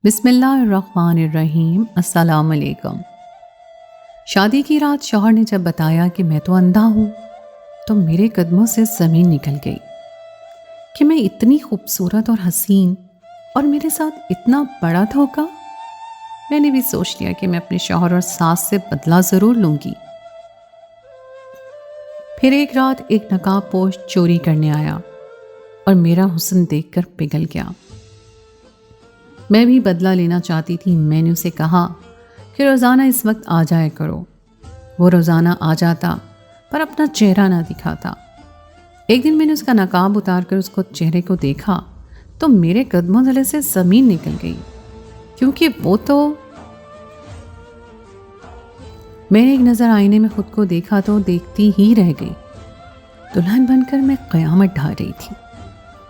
بسم اللہ الرحمن الرحیم۔ السلام علیکم۔ شادی کی رات شوہر نے جب بتایا کہ میں تو اندھا ہوں تو میرے قدموں سے زمین نکل گئی کہ میں اتنی خوبصورت اور حسین اور میرے ساتھ اتنا بڑا دھوکا۔ میں نے بھی سوچ لیا کہ میں اپنے شوہر اور ساس سے بدلہ ضرور لوں گی۔ پھر ایک رات ایک نقاب پوش چوری کرنے آیا اور میرا حسن دیکھ کر پگھل گیا۔ میں بھی بدلہ لینا چاہتی تھی۔ میں نے اسے کہا کہ روزانہ اس وقت آ جایا کرو۔ وہ روزانہ آ جاتا پر اپنا چہرہ نہ دکھاتا۔ ایک دن میں نے اس کا نقاب اتار کر اس کو چہرے کو دیکھا تو میرے قدموں تلے سے زمین نکل گئی، کیونکہ وہ تو میں نے ایک نظر آئینے میں خود کو دیکھا تو دیکھتی ہی رہ گئی۔ دلہن بن کر میں قیامت ڈھا رہی تھی۔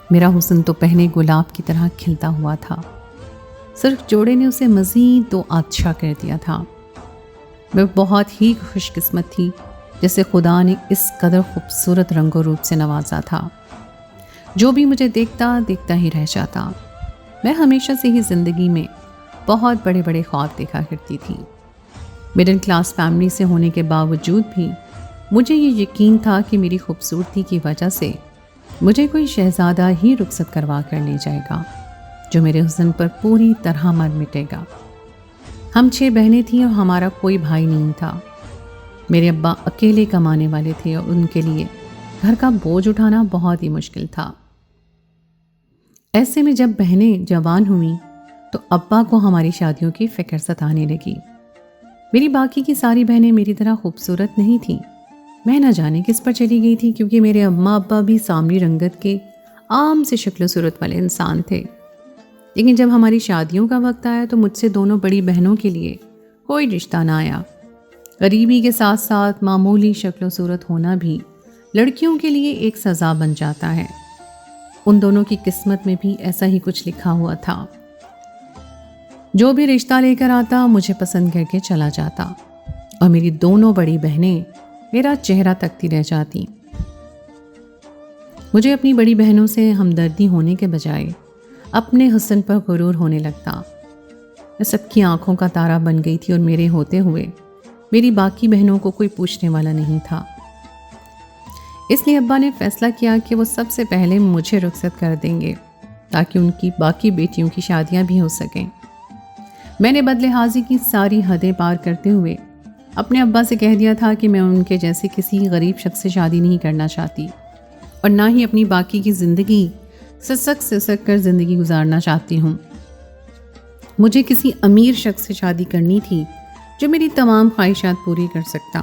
میرا حسن تو پہنے گلاب کی طرح کھلتا ہوا تھا، صرف جوڑے نے اسے مزید تو اچھا کر دیا تھا۔ میں بہت ہی خوش قسمت تھی جیسے خدا نے اس قدر خوبصورت رنگ و روپ سے نوازا تھا۔ جو بھی مجھے دیکھتا ہی رہ جاتا۔ میں ہمیشہ سے ہی زندگی میں بہت بڑے بڑے خواب دیکھا کرتی تھی۔ مڈل کلاس فیملی سے ہونے کے باوجود بھی مجھے یہ یقین تھا کہ میری خوبصورتی کی وجہ سے مجھے کوئی شہزادہ ہی رخصت کروا کر لے جائے گا جو میرے حسن پر پوری طرح مر مٹے گا۔ ہم 6 بہنیں تھیں اور ہمارا کوئی بھائی نہیں تھا۔ میرے ابا اکیلے کمانے والے تھے اور ان کے لیے گھر کا بوجھ اٹھانا بہت ہی مشکل تھا۔ ایسے میں جب بہنیں جوان ہوئیں تو ابا کو ہماری شادیوں کی فکر ستانے لگی۔ میری باقی کی ساری بہنیں میری طرح خوبصورت نہیں تھیں۔ میں نہ جانے کس پر چلی گئی تھی، کیونکہ میرے اماں ابا بھی سامری رنگت کے عام سے شکل و صورت والے انسان تھے۔ لیکن جب ہماری شادیوں کا وقت آیا تو مجھ سے دونوں بڑی بہنوں کے لیے کوئی رشتہ نہ آیا۔ غریبی کے ساتھ ساتھ معمولی شکل و صورت ہونا بھی لڑکیوں کے لیے ایک سزا بن جاتا ہے۔ ان دونوں کی قسمت میں بھی ایسا ہی کچھ لکھا ہوا تھا۔ جو بھی رشتہ لے کر آتا مجھے پسند کر کے چلا جاتا اور میری دونوں بڑی بہنیں میرا چہرہ تکتی رہ جاتی۔ مجھے اپنی بڑی بہنوں سے ہمدردی ہونے کے بجائے اپنے حسن پر غرور ہونے لگتا۔ میں سب کی آنکھوں کا تارا بن گئی تھی اور میرے ہوتے ہوئے میری باقی بہنوں کو کوئی پوچھنے والا نہیں تھا۔ اس لیے ابا نے فیصلہ کیا کہ وہ سب سے پہلے مجھے رخصت کر دیں گے تاکہ ان کی باقی بیٹیوں کی شادیاں بھی ہو سکیں۔ میں نے بدلحاظی کی ساری حدیں پار کرتے ہوئے اپنے ابا سے کہہ دیا تھا کہ میں ان کے جیسے کسی غریب شخص سے شادی نہیں کرنا چاہتی اور نہ ہی اپنی باقی کی زندگی سسک کر زندگی گزارنا چاہتی ہوں۔ مجھے کسی امیر شخص سے شادی کرنی تھی جو میری تمام خواہشات پوری کر سکتا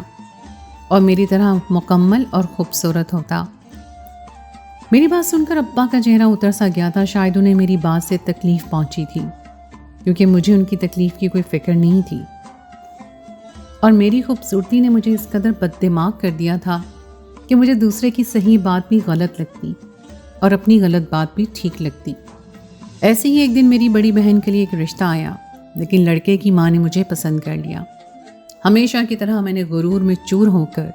اور میری طرح مکمل اور خوبصورت ہوتا۔ میری بات سن کر ابا کا چہرہ اتر سا گیا تھا۔ شاید انہیں میری بات سے تکلیف پہنچی تھی، کیونکہ مجھے ان کی تکلیف کی کوئی فکر نہیں تھی اور میری خوبصورتی نے مجھے اس قدر بد دماغ کر دیا تھا کہ مجھے دوسرے کی صحیح بات بھی غلط لگتی اور اپنی غلط بات بھی ٹھیک لگتی۔ ایسے ہی ایک دن میری بڑی بہن کے لیے ایک رشتہ آیا، لیکن لڑکے کی ماں نے مجھے پسند کر لیا۔ ہمیشہ کی طرح میں نے غرور میں چور ہو کر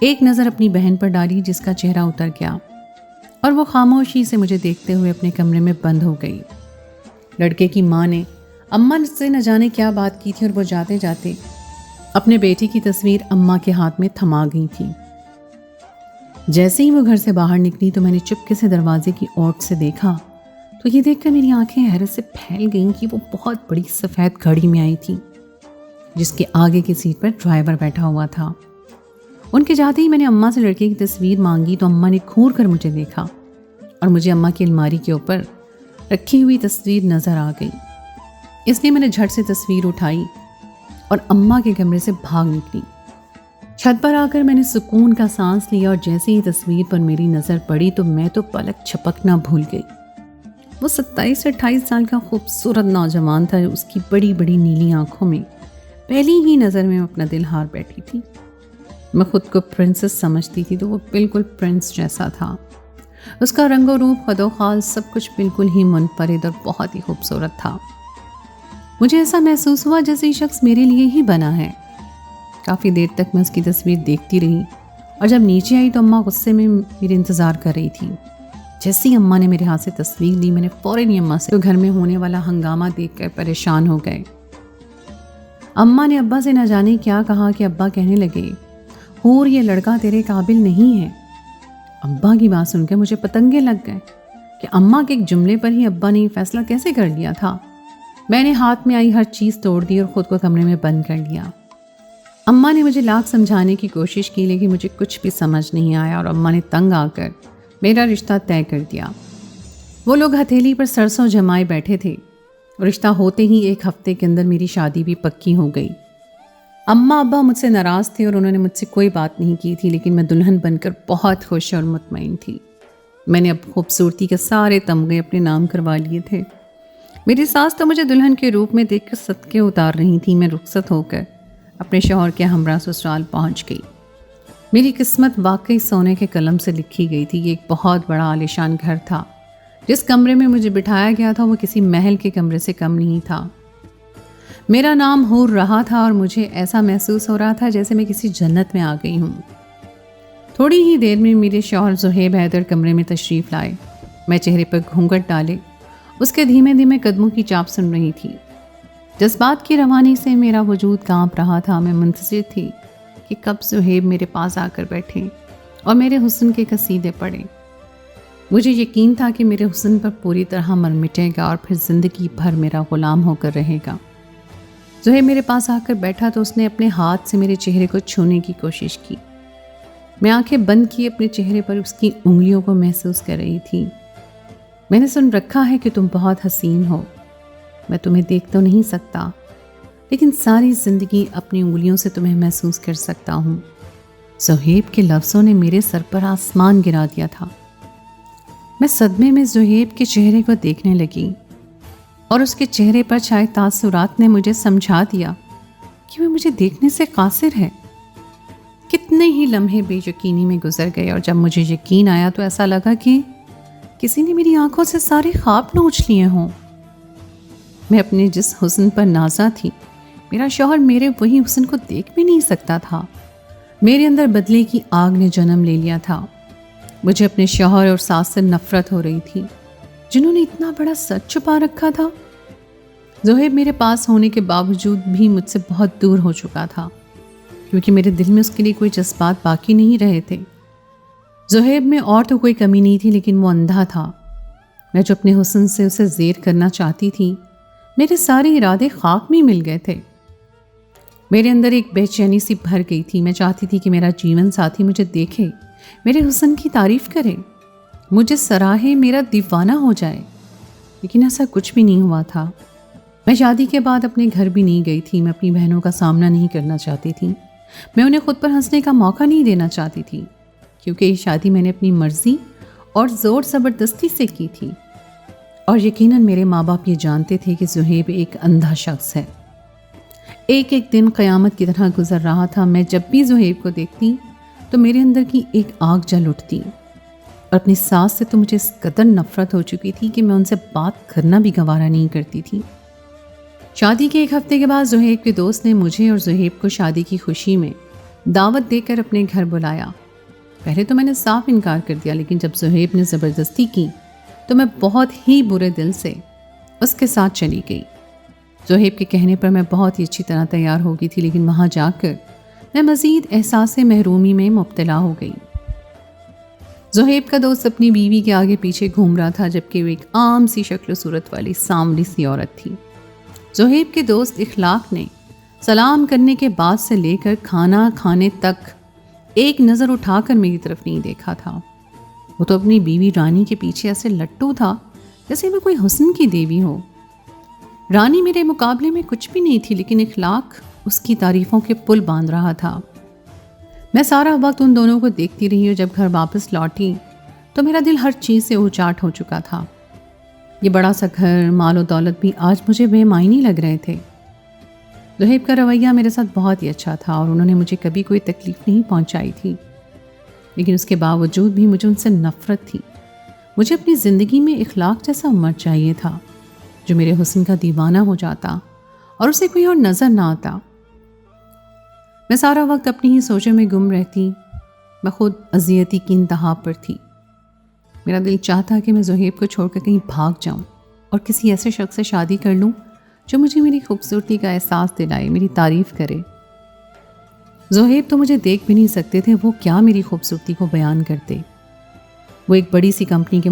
ایک نظر اپنی بہن پر ڈالی جس کا چہرہ اتر گیا اور وہ خاموشی سے مجھے دیکھتے ہوئے اپنے کمرے میں بند ہو گئی۔ لڑکے کی ماں نے اماں سے نہ جانے کیا بات کی تھی اور وہ جاتے جاتے اپنے بیٹی کی تصویر اماں کے ہاتھ میں تھما گئی تھی۔ جیسے ہی وہ گھر سے باہر نکلی تو میں نے چپکے سے دروازے کی اوٹ سے دیکھا تو یہ دیکھ کر میری آنکھیں حیرت سے پھیل گئیں کہ وہ بہت بڑی سفید گاڑی میں آئی تھی جس کے آگے کی سیٹ پر ڈرائیور بیٹھا ہوا تھا۔ ان کے جاتے ہی میں نے اماں سے لڑکے کی تصویر مانگی تو اماں نے گھور کر مجھے دیکھا اور مجھے اماں کی الماری کے اوپر رکھی ہوئی تصویر نظر آ گئی۔ اس لیے میں نے جھٹ سے تصویر اٹھائی اور اماں کے کمرے سے بھاگ نکلی۔ چھت پر آ کر میں نے سکون کا سانس لیا اور جیسے ہی تصویر پر میری نظر پڑی تو میں تو پلک چھپکنا بھول گئی۔ وہ 27 سے 28 سال کا خوبصورت نوجوان تھا۔ اس کی بڑی بڑی نیلی آنکھوں میں پہلی ہی نظر میں اپنا دل ہار بیٹھی تھی۔ میں خود کو پرنسس سمجھتی تھی تو وہ بالکل پرنس جیسا تھا۔ اس کا رنگ و روپ، خد و خال، سب کچھ بالکل ہی منفرد اور بہت ہی خوبصورت تھا۔ مجھے ایسا محسوس ہوا جیسے یہ شخص میرے لیے ہی بنا ہے۔ کافی دیر تک میں اس کی تصویر دیکھتی رہی اور جب نیچے آئی تو اماں غصے میں میرے انتظار کر رہی تھی۔ جیسی اماں نے میرے ہاتھ سے تصویر لی، میں نے فوراً ہی اماں سے تو گھر میں ہونے والا ہنگامہ دیکھ کر پریشان ہو گئے۔ اماں نے ابا سے نہ جانے کیا کہا کہ ابا کہنے لگے، حور یہ لڑکا تیرے قابل نہیں ہے۔ ابا کی بات سن کر مجھے پتنگے لگ گئے کہ اماں کے ایک جملے پر ہی ابا نے یہ فیصلہ کیسے کر لیا تھا۔ میں نے ہاتھ میں آئی ہر چیز توڑ دی اور خود کو کمرے میں بند کر لیا۔ اماں نے مجھے لاکھ سمجھانے کی کوشش کی لیکن مجھے کچھ بھی سمجھ نہیں آیا اور اماں نے تنگ آ کر میرا رشتہ طے کر دیا۔ وہ لوگ ہتھیلی پر سرسوں جمائے بیٹھے تھے۔ رشتہ ہوتے ہی ایک ہفتے کے اندر میری شادی بھی پکی ہو گئی۔ اماں ابا مجھ سے ناراض تھے اور انہوں نے مجھ سے کوئی بات نہیں کی تھی، لیکن میں دلہن بن کر بہت خوش اور مطمئن تھی۔ میں نے اب خوبصورتی کے سارے تمغے اپنے نام کروا لیے تھے۔ میری ساس تو مجھے دلہن کے روپ میں دیکھ کر صدقے اتار رہی تھی۔ میں رخصت ہو کر اپنے شوہر کے ہمراہ سسرال پہنچ گئی۔ میری قسمت واقعی سونے کے قلم سے لکھی گئی تھی۔ یہ ایک بہت بڑا عالیشان گھر تھا۔ جس کمرے میں مجھے بٹھایا گیا تھا وہ کسی محل کے کمرے سے کم نہیں تھا۔ میرا نام حور رہا تھا اور مجھے ایسا محسوس ہو رہا تھا جیسے میں کسی جنت میں آ گئی ہوں۔ تھوڑی ہی دیر میں میرے شوہر زہیب حیدر کمرے میں تشریف لائے۔ میں چہرے پر گھونگھٹ ڈالے اس کے دھیمے دھیمے قدموں کی چاپ سن رہی تھی۔ جذبات کی روانی سے میرا وجود کانپ رہا تھا۔ میں منتظر تھی کہ کب زہیب میرے پاس آ کر بیٹھے اور میرے حسن کے قصیدے پڑھیں۔ مجھے یقین تھا کہ میرے حسن پر پوری طرح مر مٹے گا اور پھر زندگی بھر میرا غلام ہو کر رہے گا۔ زہیب میرے پاس آ کر بیٹھا تو اس نے اپنے ہاتھ سے میرے چہرے کو چھونے کی کوشش کی۔ میں آنکھیں بند کی اپنے چہرے پر اس کی انگلیوں کو محسوس کر رہی تھی۔ میں نے سن رکھا ہے کہ تم بہت حسین ہو۔ میں تمہیں دیکھ تو نہیں سکتا لیکن ساری زندگی اپنی انگلیوں سے تمہیں محسوس کر سکتا ہوں۔ زہیب کے لفظوں نے میرے سر پر آسمان گرا دیا تھا۔ میں صدمے میں زہیب کے چہرے کو دیکھنے لگی اور اس کے چہرے پر چھائے تاثرات نے مجھے سمجھا دیا کہ وہ مجھے دیکھنے سے قاصر ہے۔ کتنے ہی لمحے بے یقینی میں گزر گئے اور جب مجھے یقین آیا تو ایسا لگا کہ کسی نے میری آنکھوں سے سارے خواب نوچ لیے ہوں۔ میں اپنے جس حسن پر نازا تھی، میرا شوہر میرے وہی حسن کو دیکھ بھی نہیں سکتا تھا۔ میرے اندر بدلے کی آگ نے جنم لے لیا تھا۔ مجھے اپنے شوہر اور ساس سے نفرت ہو رہی تھی جنہوں نے اتنا بڑا سچ چھپا رکھا تھا۔ زہیب میرے پاس ہونے کے باوجود بھی مجھ سے بہت دور ہو چکا تھا کیونکہ میرے دل میں اس کے لیے کوئی جذبات باقی نہیں رہے تھے۔ زہیب میں اور تو کوئی کمی نہیں تھی لیکن وہ اندھا تھا۔ میں جو اپنے حسن سے اسے زیر کرنا چاہتی تھی، میرے سارے ارادے خاک میں مل گئے تھے۔ میرے اندر ایک بے چینی سی بھر گئی تھی۔ میں چاہتی تھی کہ میرا جیون ساتھی مجھے دیکھے، میرے حسن کی تعریف کرے، مجھے سراہے، میرا دیوانہ ہو جائے، لیکن ایسا کچھ بھی نہیں ہوا تھا۔ میں شادی کے بعد اپنے گھر بھی نہیں گئی تھی۔ میں اپنی بہنوں کا سامنا نہیں کرنا چاہتی تھی۔ میں انہیں خود پر ہنسنے کا موقع نہیں دینا چاہتی تھی کیونکہ یہ شادی میں نے اپنی مرضی اور زور زبردستی سے کی تھی، اور یقیناً میرے ماں باپ یہ جانتے تھے کہ زہیب ایک اندھا شخص ہے۔ ایک ایک دن قیامت کی طرح گزر رہا تھا۔ میں جب بھی زہیب کو دیکھتی تو میرے اندر کی ایک آگ جل اٹھتی، اور اپنی ساس سے تو مجھے اس قدر نفرت ہو چکی تھی کہ میں ان سے بات کرنا بھی گوارا نہیں کرتی تھی۔ شادی کے ایک ہفتے کے بعد زہیب کے دوست نے مجھے اور زہیب کو شادی کی خوشی میں دعوت دے کر اپنے گھر بلایا۔ پہلے تو میں نے صاف انکار کر دیا، لیکن جب زہیب نے زبردستی کی تو میں بہت ہی برے دل سے اس کے ساتھ چلی گئی۔ زہیب کے کہنے پر میں بہت ہی اچھی طرح تیار ہو گئی تھی، لیکن وہاں جا کر میں مزید احساس محرومی میں مبتلا ہو گئی۔ زہیب کا دوست اپنی بیوی کے آگے پیچھے گھوم رہا تھا جبکہ وہ ایک عام سی شکل و صورت والی سانولی سی عورت تھی۔ زہیب کے دوست اخلاق نے سلام کرنے کے بعد سے لے کر کھانا کھانے تک ایک نظر اٹھا کر میری طرف نہیں دیکھا تھا۔ وہ تو اپنی بیوی رانی کے پیچھے ایسے لٹو تھا جیسے وہ کوئی حسن کی دیوی ہو۔ رانی میرے مقابلے میں کچھ بھی نہیں تھی، لیکن اخلاق اس کی تعریفوں کے پل باندھ رہا تھا۔ میں سارا وقت ان دونوں کو دیکھتی رہی اور جب گھر واپس لوٹی تو میرا دل ہر چیز سے اچاٹ ہو چکا تھا۔ یہ بڑا سا گھر، مال و دولت بھی آج مجھے بے معنی لگ رہے تھے۔ زہیب کا رویہ میرے ساتھ بہت ہی اچھا تھا اور انہوں نے مجھے کبھی کوئی تکلیف نہیں پہنچائی تھی، لیکن اس کے باوجود بھی مجھے ان سے نفرت تھی۔ مجھے اپنی زندگی میں اخلاق جیسا مرد چاہیے تھا جو میرے حسن کا دیوانہ ہو جاتا اور اسے کوئی اور نظر نہ آتا۔ میں سارا وقت اپنی ہی سوچوں میں گم رہتی۔ میں خود اذیتی کی انتہا پر تھی۔ میرا دل چاہتا کہ میں زہیب کو چھوڑ کر کہیں بھاگ جاؤں اور کسی ایسے شخص سے شادی کر لوں جو مجھے میری خوبصورتی کا احساس دلائے، میری تعریف کرے۔ زہیب تو مجھے دیکھ بھی نہیں سکتے تھے، وہ کیا میری خوبصورتی کو بیان کرتے۔ وہ ایک بڑی سی کمپنی کے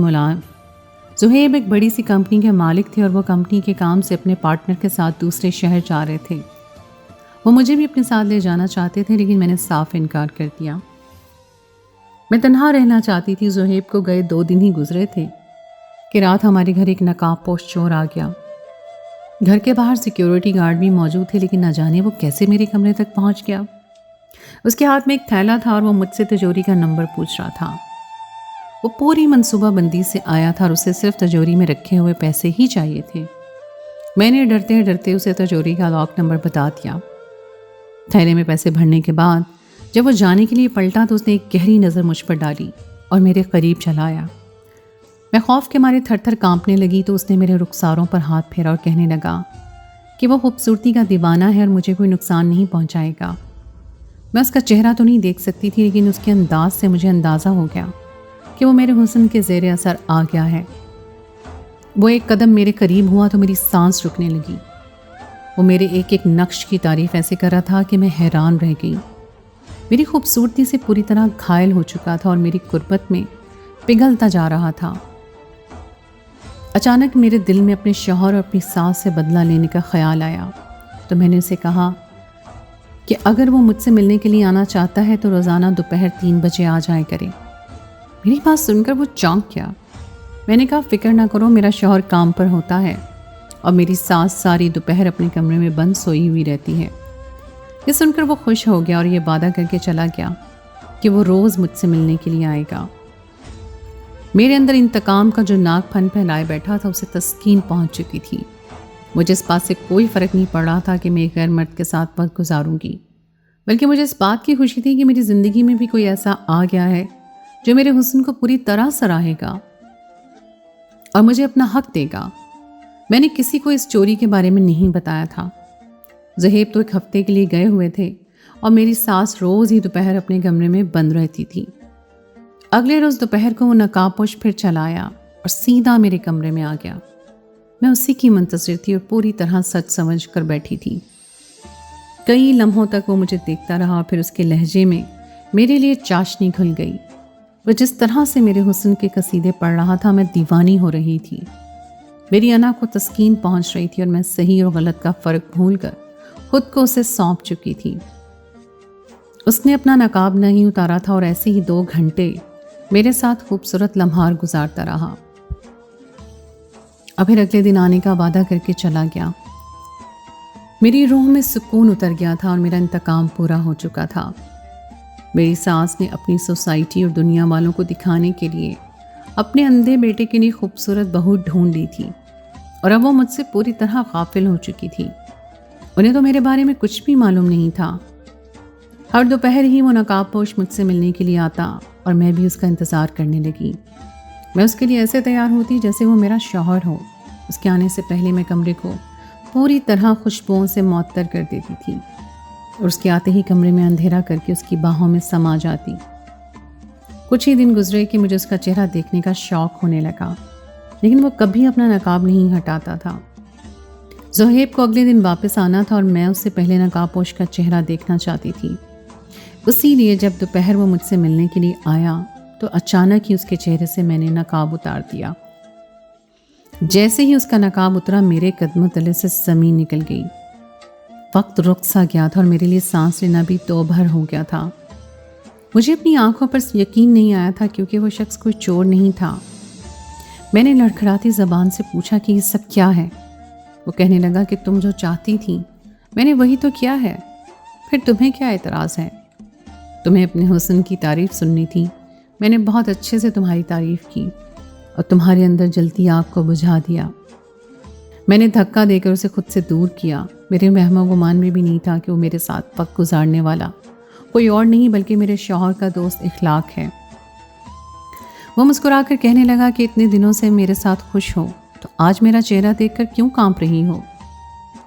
زہیب ایک بڑی سی کمپنی کے مالک تھے اور وہ کمپنی کے کام سے اپنے پارٹنر کے ساتھ دوسرے شہر جا رہے تھے۔ وہ مجھے بھی اپنے ساتھ لے جانا چاہتے تھے، لیکن میں نے صاف انکار کر دیا۔ میں تنہا رہنا چاہتی تھی۔ زہیب کو گئے 2 دن ہی گزرے تھے کہ رات ہمارے گھر ایک نقاب پوش چور آ گیا۔ گھر کے باہر سیکیورٹی گارڈ بھی موجود تھے، لیکن نہ جانے وہ کیسے میرے کمرے تک پہنچ گیا۔ اس کے ہاتھ میں ایک تھیلا تھا اور وہ مجھ سے تجوری کا نمبر پوچھ رہا تھا۔ وہ پوری منصوبہ بندی سے آیا تھا اور اسے صرف تجوری میں رکھے ہوئے پیسے ہی چاہیے تھے۔ میں نے ڈرتے ڈرتے اسے تجوری کا لاک نمبر بتا دیا۔ تھیلے میں پیسے بھرنے کے بعد جب وہ جانے کے لیے پلٹا تو اس نے ایک گہری نظر مجھ پر ڈالی اور میرے قریب چلا آیا۔ میں خوف کے مارے تھر تھر کانپنے لگی تو اس نے میرے رخساروں پر ہاتھ پھیرا اور کہنے لگا کہ وہ خوبصورتی کا دیوانہ ہے اور مجھے کوئی نقصان نہیں پہنچائے گا۔ میں اس کا چہرہ تو نہیں دیکھ سکتی تھی، لیکن اس کے انداز سے مجھے اندازہ ہو گیا کہ وہ میرے حسن کے زیر اثر آ گیا ہے۔ وہ ایک قدم میرے قریب ہوا تو میری سانس رکنے لگی۔ وہ میرے ایک ایک نقش کی تعریف ایسے کر رہا تھا کہ میں حیران رہ گئی۔ میری خوبصورتی سے پوری طرح گھائل ہو چکا تھا اور میری قربت میں پگھلتا جا رہا تھا۔ اچانک میرے دل میں اپنے شوہر اور اپنی ساس سے بدلہ لینے کا خیال آیا تو میں نے اسے کہا کہ اگر وہ مجھ سے ملنے کے لیے آنا چاہتا ہے تو روزانہ دوپہر 3 بجے آ جائے کرے۔ میری بات سن کر وہ چونک گیا۔ میں نے کہا فکر نہ کرو، میرا شوہر کام پر ہوتا ہے اور میری ساس ساری دوپہر اپنے کمرے میں بند سوئی ہوئی رہتی ہے۔ یہ سن کر وہ خوش ہو گیا اور یہ وعدہ کر کے چلا گیا کہ وہ روز مجھ سے ملنے کے لیے آئے گا۔ میرے اندر انتقام کا جو ناک پھن پھیلائے بیٹھا تھا اسے تسکین پہنچ چکی تھی۔ مجھے اس بات سے کوئی فرق نہیں پڑ رہا تھا کہ میں ایک غیر مرد کے ساتھ وقت گزاروں گی، بلکہ مجھے اس بات کی خوشی تھی کہ میری زندگی میں بھی کوئی ایسا آ گیا ہے جو میرے حسن کو پوری طرح سراہے گا اور مجھے اپنا حق دے گا۔ میں نے کسی کو اس چوری کے بارے میں نہیں بتایا تھا۔ زہیب تو 1 ہفتے کے لیے گئے ہوئے تھے اور میری ساس روز ہی دوپہر اپنے کمرے میں بند رہتی تھی۔ اگلے روز دوپہر کو وہ نقاب پوش پھر چلا آیا اور سیدھا میرے کمرے میں آ گیا۔ میں اسی کی منتظر تھی اور پوری طرح سچ سمجھ کر بیٹھی تھی۔ کئی لمحوں تک وہ مجھے دیکھتا رہا، پھر اس کے لہجے میں میرے لیے چاشنی کھل گئی۔ وہ جس طرح سے میرے حسن کے قصیدے پڑھ رہا تھا میں دیوانی ہو رہی تھی۔ میری انا کو تسکین پہنچ رہی تھی اور میں صحیح اور غلط کا فرق بھول کر خود کو اسے سونپ چکی تھی۔ اس نے اپنا نقاب نہیں اتارا تھا اور ایسے ہی 2 گھنٹے میرے ساتھ خوبصورت لمحات گزارتا رہا اور پھر اگلے دن آنے کا وعدہ کر کے چلا گیا۔ میری روح میں سکون اتر گیا تھا اور میرا انتقام پورا ہو چکا تھا۔ میری ساس نے اپنی سوسائٹی اور دنیا والوں کو دکھانے کے لیے اپنے اندھے بیٹے کے لیے خوبصورت بہو ڈھونڈ لی تھی اور اب وہ مجھ سے پوری طرح غافل ہو چکی تھی۔ انہیں تو میرے بارے میں کچھ بھی معلوم نہیں تھا۔ ہر دوپہر ہی وہ نقاب پوش مجھ سے ملنے کے لیے آتا اور میں بھی اس کا انتظار کرنے لگی۔ میں اس کے لیے ایسے تیار ہوتی جیسے وہ میرا شوہر ہو۔ اس کے آنے سے پہلے میں کمرے کو پوری طرح خوشبوؤں سے معطر کر دیتی تھی اور اس کے آتے ہی کمرے میں اندھیرا کر کے اس کی باہوں میں سما جاتی۔ کچھ ہی دن گزرے کہ مجھے اس کا چہرہ دیکھنے کا شوق ہونے لگا، لیکن وہ کبھی اپنا نقاب نہیں ہٹاتا تھا۔ زہیب کو اگلے دن واپس آنا تھا اور میں اس سے پہلے نقاب پوش کا چہرہ دیکھنا چاہتی تھی۔ اسی لیے جب دوپہر وہ مجھ سے ملنے کے لیے آیا تو اچانک ہی اس کے چہرے سے میں نے نقاب اتار دیا۔ جیسے ہی اس کا نقاب اترا میرے قدموں تلے سے زمین نکل گئی۔ وقت رک سا گیا تھا اور میرے لیے سانس لینا بھی تو بھر ہو گیا تھا۔ مجھے اپنی آنکھوں پر یقین نہیں آیا تھا کیونکہ وہ شخص کوئی چور نہیں تھا۔ میں نے لڑکھڑاتی زبان سے پوچھا کہ یہ سب کیا ہے؟ وہ کہنے لگا کہ تم جو چاہتی تھی میں نے وہی تو کیا ہے، پھر تمہیں کیا اعتراض ہے؟ تمہیں اپنے حسن کی تعریف سننی تھی، میں نے بہت اچھے سے تمہاری تعریف کی اور تمہارے اندر جلتی آگ کو بجھا دیا۔ میں نے دھکا دے کر اسے خود سے دور کیا۔ میرے وہم و گمان میں بھی نہیں تھا کہ وہ میرے ساتھ وقت گزارنے والا کوئی اور نہیں بلکہ میرے شوہر کا دوست اخلاق ہے۔ وہ مسکرا کر کہنے لگا کہ اتنے دنوں سے میرے ساتھ خوش ہو تو آج میرا چہرہ دیکھ کر کیوں کانپ رہی ہو؟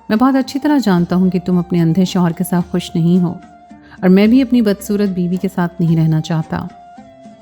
میں بہت اچھی طرح جانتا ہوں کہ تم اپنے اندھے شوہر کے ساتھ خوش نہیں ہو اور میں بھی اپنی بدصورت بیوی کے ساتھ نہیں رہنا چاہتا۔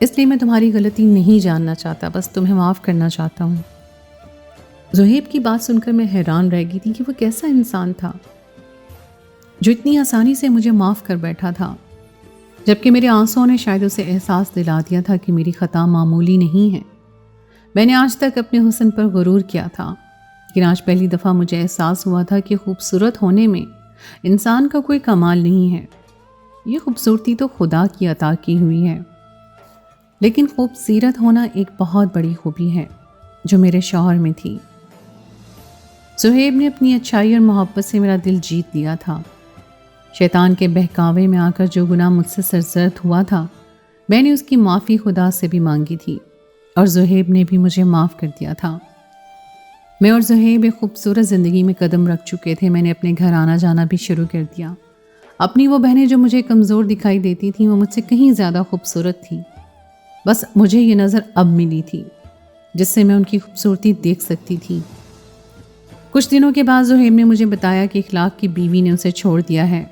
اس لیے میں تمہاری غلطی نہیں جاننا چاہتا، بس تمہیں معاف کرنا چاہتا ہوں۔ زہیب کی بات سن کر میں حیران رہ گئی تھی کہ وہ کیسا انسان تھا جو اتنی آسانی سے مجھے معاف کر بیٹھا تھا، جبکہ میرے آنسوؤں نے شاید اسے احساس دلا دیا تھا کہ میری خطا معمولی نہیں ہے۔ میں نے آج تک اپنے حسن پر غرور کیا تھا، لیکن آج پہلی دفعہ مجھے احساس ہوا تھا کہ خوبصورت ہونے میں انسان کا کوئی کمال نہیں ہے۔ یہ خوبصورتی تو خدا کی عطا کی ہوئی ہے، لیکن خوبصورت ہونا ایک بہت بڑی خوبی ہے جو میرے شوہر میں تھی۔ زہیب نے اپنی اچھائی اور محبت سے میرا دل جیت لیا تھا۔ شیطان کے بہکاوے میں آ کر جو گناہ مجھ سے سرزد ہوا تھا، میں نے اس کی معافی خدا سے بھی مانگی تھی، اور زہیب نے بھی مجھے معاف کر دیا تھا۔ میں اور زہیب ایک خوبصورت زندگی میں قدم رکھ چکے تھے۔ میں نے اپنے گھر آنا جانا بھی شروع کر دیا۔ اپنی وہ بہنیں جو مجھے کمزور دکھائی دیتی تھیں، وہ مجھ سے کہیں زیادہ خوبصورت تھیں۔ بس مجھے یہ نظر اب ملی تھی جس سے میں ان کی خوبصورتی دیکھ سکتی تھی۔ کچھ دنوں کے بعد زہیب نے مجھے بتایا کہ اخلاق کی بیوی نے اسے چھوڑ دیا ہے،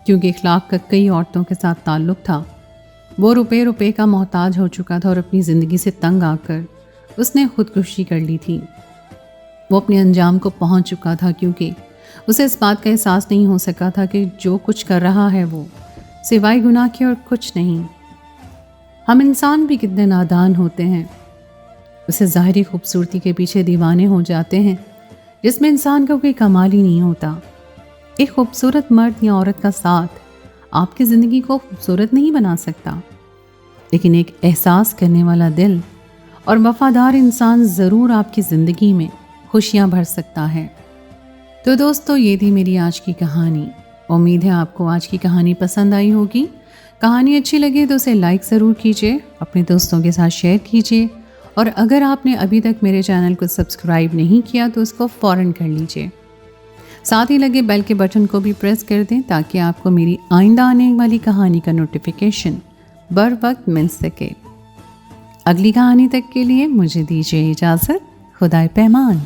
کیونکہ اخلاق کا کئی عورتوں کے ساتھ تعلق تھا۔ وہ روپے کا محتاج ہو چکا تھا اور اپنی زندگی سے تنگ آ کر اس نے خودکشی کر لی تھی۔ وہ اپنے انجام کو پہنچ چکا تھا، کیونکہ اسے اس بات کا احساس نہیں ہو سکا تھا کہ جو کچھ کر رہا ہے وہ سوائے گناہ کے اور کچھ نہیں۔ ہم انسان بھی کتنے نادان ہوتے ہیں، اسے ظاہری خوبصورتی کے پیچھے دیوانے ہو جاتے ہیں جس میں انسان کا کوئی کمال ہی نہیں ہوتا۔ ایک خوبصورت مرد یا عورت کا ساتھ آپ کی زندگی کو خوبصورت نہیں بنا سکتا، لیکن ایک احساس کرنے والا دل اور وفادار انسان ضرور آپ کی زندگی میں خوشیاں بھر سکتا ہے۔ تو دوستو، یہ تھی میری آج کی کہانی۔ امید ہے آپ کو آج کی کہانی پسند آئی ہوگی۔ کہانی اچھی لگے تو اسے لائک ضرور کیجیے، اپنے دوستوں کے ساتھ شیئر کیجیے، اور اگر آپ نے ابھی تک میرے چینل کو سبسکرائب نہیں کیا تو اس کو فوراً کر لیجیے۔ ساتھ ہی لگے بیل کے بٹن کو بھی پریس کر دیں تاکہ آپ کو میری آئندہ آنے والی کہانی کا نوٹیفیکیشن بر وقت مل سکے۔ اگلی کہانی تک کے لیے مجھے دیجیے اجازت۔ خدائے پیمان۔